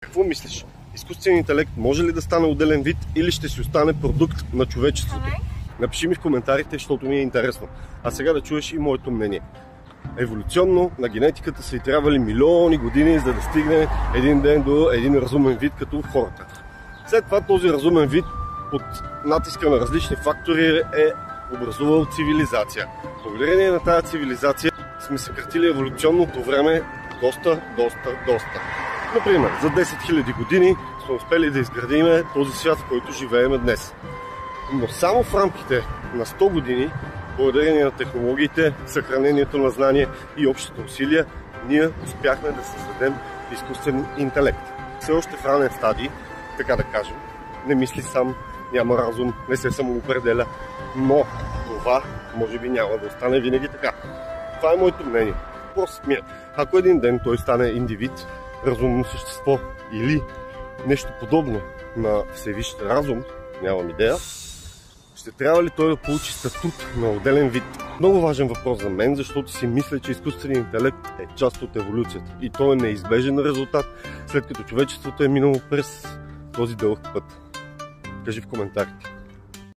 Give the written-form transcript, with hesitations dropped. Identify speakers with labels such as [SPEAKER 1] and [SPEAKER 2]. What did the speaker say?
[SPEAKER 1] Какво мислиш? Изкуственият интелект може ли да стане отделен вид или ще си остане продукт на човечеството? Напиши ми в коментарите, защото ми е интересно. А сега да чуеш и моето мнение. Еволюционно на генетиката са и трябвали милиони години, за да стигне един ден до един разумен вид като хората. След това този разумен вид под натиска на различни фактори е образувал цивилизация. Благодарение на тази цивилизация сме съкратили еволюционното време доста. Например, за 10 000 години сме успели да изградим този свят, в който живеем днес. Но само в рамките на 100 години, благодарение на технологиите, съхранението на знание и общите усилия, ние успяхме да създадем изкуствен интелект. Все още в ранен стадий, така да кажем, не мисли сам, няма разум, не се самоопределя, но това може би няма да остане винаги така. Това е моето мнение. Въпросът ми е, ако един ден той стане индивид, разумно същество или нещо подобно на всевищ разум, нямам идея, ще трябва ли той да получи статут на отделен вид? Много важен въпрос за мен, защото си мисля, че изкуственият интелект е част от еволюцията и то е неизбежен резултат, след като човечеството е минало през този дълъг път. Кажи в коментарите.